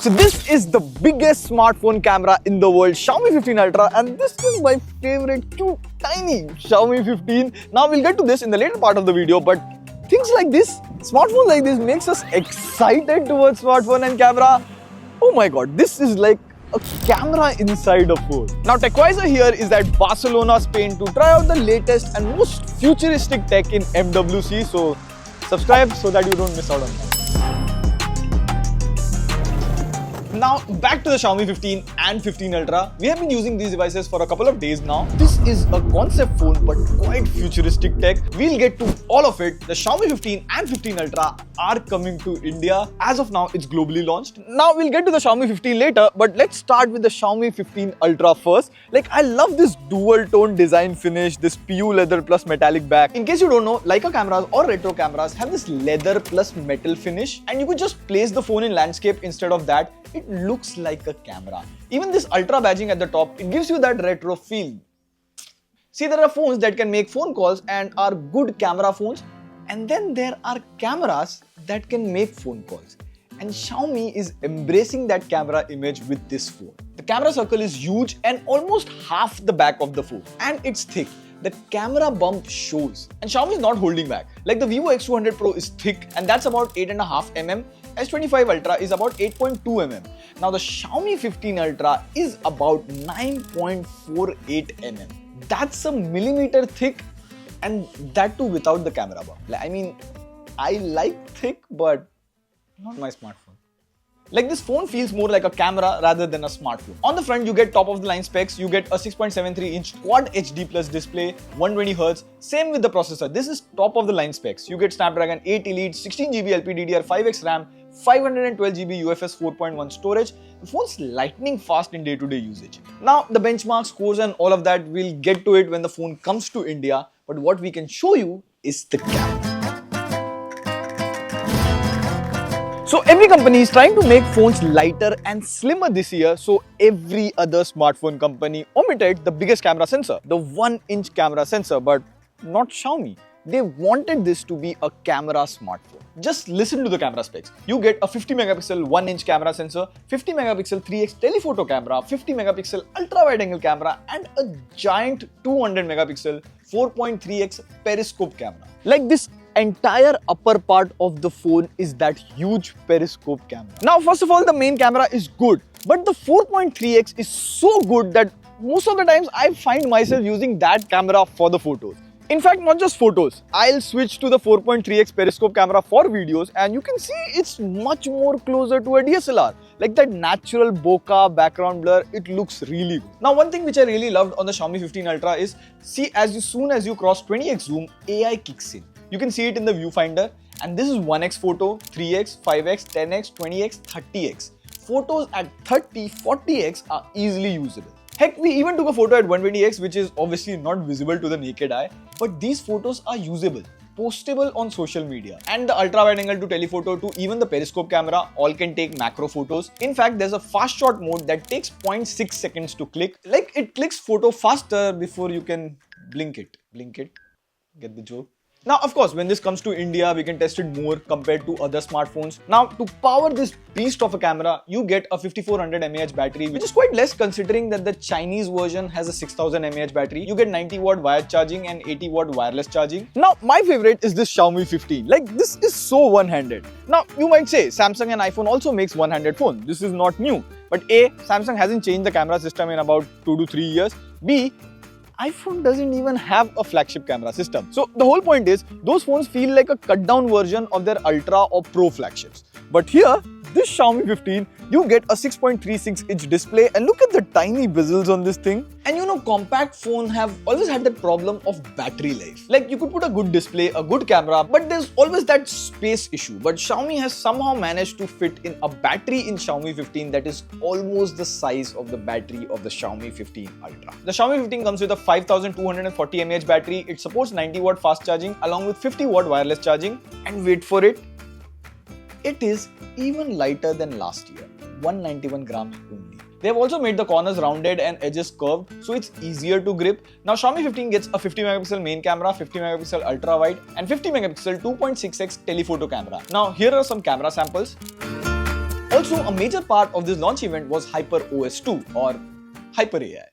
So this is the biggest smartphone camera in the world, Xiaomi 15 Ultra, and this is my favorite cute tiny Xiaomi 15. Now we'll get to this in the later part of the video, but things like this, smartphones like this makes us excited towards smartphone and camera. Oh my god, this is like a camera inside a phone. Now TechWiser here is at Barcelona, Spain to try out the latest and most futuristic tech in MWC, so subscribe so that you don't miss out on that. Now back to the Xiaomi 15 and 15 Ultra. We have been using these devices for a couple of days now. This is a concept phone but quite futuristic tech. We'll get to all of it. The Xiaomi 15 and 15 Ultra are coming to India. As of now, it's globally launched. Now we'll get to the Xiaomi 15 later, but let's start with the Xiaomi 15 Ultra first. Like, I love this dual tone design finish, this PU leather plus metallic back. In case you don't know, Leica cameras or retro cameras have this leather plus metal finish, and you could just place the phone in landscape instead of that. It looks like a camera. Even this Ultra badging at the top, it gives you that retro feel. See, there are phones that can make phone calls and are good camera phones, and then there are cameras that can make phone calls. And Xiaomi is embracing that camera image with this phone. The camera circle is huge and almost half the back of the phone, and it's thick. The camera bump shows, and Xiaomi is not holding back. Like the Vivo X200 Pro is thick, and that's about 8.5 mm. S25 Ultra is about 8.2 mm. Now the Xiaomi 15 Ultra is about 9.48 mm. That's a millimeter thick, and that too without the camera bump. I mean, I like thick, but not my smartphone. Like, this phone feels more like a camera rather than a smartphone. On the front, you get top of the line specs. You get a 6.73-inch Quad HD Plus display, 120Hz. Same with the processor. This is top of the line specs. You get Snapdragon 8 Elite, 16GB LPDDR5X RAM, 512GB UFS 4.1 storage. The phone's lightning fast in day-to-day usage. Now, the benchmark scores and all of that, we'll get to it when the phone comes to India. But what we can show you is the camera. So every company is trying to make phones lighter and slimmer this year, so every other smartphone company omitted the biggest camera sensor, the 1-inch camera sensor, but not Xiaomi. They wanted this to be a camera smartphone. Just listen to the camera specs. You get a 50 megapixel 1-inch camera sensor, 50 megapixel 3x telephoto camera, 50 megapixel ultra-wide angle camera, and a giant 200 megapixel 4.3x periscope camera. Like, this entire upper part of the phone is that huge periscope camera. Now, first of all, the main camera is good, but the 4.3x is so good that most of the times I find myself using that camera for the photos. In fact, not just photos. I'll switch to the 4.3x periscope camera for videos, and you can see it's much more closer to a DSLR. Like that natural bokeh background blur, it looks really good. Now, one thing which I really loved on the Xiaomi 15 Ultra is, see, soon as you cross 20x zoom, AI kicks in. You can see it in the viewfinder, and this is 1x photo, 3x, 5x, 10x, 20x, 30x. Photos at 30, 40x are easily usable. Heck, we even took a photo at 120x, which is obviously not visible to the naked eye, but these photos are usable, postable on social media. And the ultra wide angle to telephoto to even the periscope camera all can take macro photos. In fact, there's a fast shot mode that takes 0.6 seconds to click. Like, it clicks photo faster before you can blink it. Blink it? Get the joke? Now, of course, when this comes to India, we can test it more compared to other smartphones. Now, to power this beast of a camera, you get a 5400 mAh battery, which is quite less considering that the Chinese version has a 6000 mAh battery. You get 90 watt wired charging and 80 watt wireless charging. Now, my favorite is this Xiaomi 15. Like, this is so one-handed. Now, you might say Samsung and iPhone also makes one-handed phones. This is not new. But A, Samsung hasn't changed the camera system in about 2 to 3 years. B, iPhone doesn't even have a flagship camera system. So the whole point is, those phones feel like a cut down version of their Ultra or Pro flagships. But here, this Xiaomi 15, you get a 6.36-inch display, and look at the tiny bezels on this thing. And you know, compact phones have always had that problem of battery life. Like, you could put a good display, a good camera, but there's always that space issue. But Xiaomi has somehow managed to fit in a battery in Xiaomi 15 that is almost the size of the battery of the Xiaomi 15 Ultra. The Xiaomi 15 comes with a 5240 mAh battery. It supports 90 watt fast charging along with 50 watt wireless charging. And wait for it, it is even lighter than last year, 191 grams only. They have also made the corners rounded and edges curved, so it's easier to grip. Now Xiaomi 15 gets a 50 megapixel main camera, 50 megapixel ultra wide and 50 megapixel 2.6x telephoto camera. Now here are some camera samples. Also, a major part of this launch event was HyperOS 2 or Hyper AI.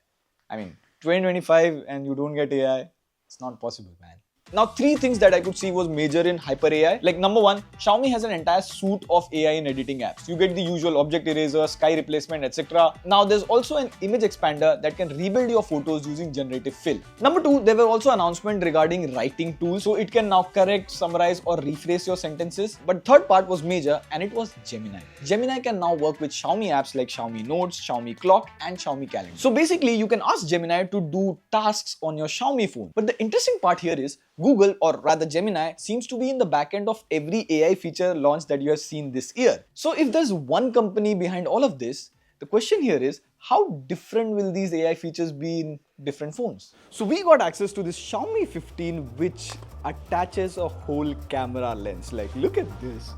I mean, 2025 and you don't get AI, it's not possible, man. Now, three things that I could see was major in Hyper AI. Like number one, Xiaomi has an entire suite of AI in editing apps. You get the usual object eraser, sky replacement, etc. Now, there's also an image expander that can rebuild your photos using generative fill. Number two, there were also announcements regarding writing tools, so it can now correct, summarize or rephrase your sentences. But third part was major and it was Gemini. Gemini can now work with Xiaomi apps like Xiaomi Notes, Xiaomi Clock and Xiaomi Calendar. So basically, you can ask Gemini to do tasks on your Xiaomi phone. But the interesting part here is Google, or rather Gemini, seems to be in the backend of every AI feature launch that you have seen this year. So if there's one company behind all of this, the question here is, how different will these AI features be in different phones? So we got access to this Xiaomi 15 which attaches a whole camera lens. Like, look at this.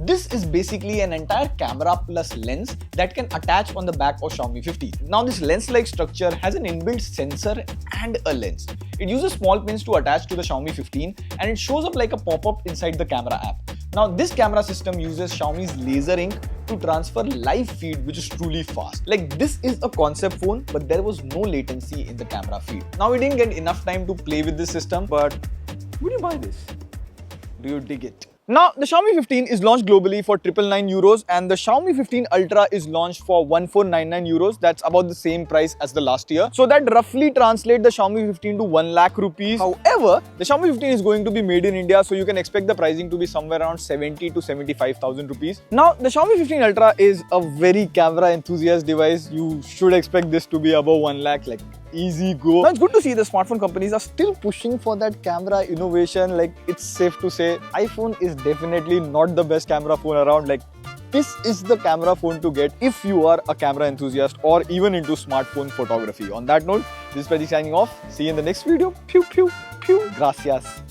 This is basically an entire camera plus lens that can attach on the back of Xiaomi 15. Now this lens-like structure has an inbuilt sensor and a lens. It uses small pins to attach to the Xiaomi 15 and it shows up like a pop-up inside the camera app. Now this camera system uses Xiaomi's laser ink to transfer live feed, which is truly fast. Like, this is a concept phone, but there was no latency in the camera feed. Now we didn't get enough time to play with this system, but would you buy this? Do you dig it? Now, the Xiaomi 15 is launched globally for 999 euros and the Xiaomi 15 Ultra is launched for 1499 euros. That's about the same price as the last year. So that roughly translates the Xiaomi 15 to 1 lakh rupees. However, the Xiaomi 15 is going to be made in India, so you can expect the pricing to be somewhere around 70 to 75,000 rupees. Now, the Xiaomi 15 Ultra is a very camera enthusiast device. You should expect this to be above 1 lakh, like easy go. Now, it's good to see the smartphone companies are still pushing for that camera innovation. Like, it's safe to say iPhone is definitely not the best camera phone around. Like, this is the camera phone to get if you are a camera enthusiast or even into smartphone photography. On that note, this is Pratik signing off. See you in the next video. Pew, pew, pew. Gracias.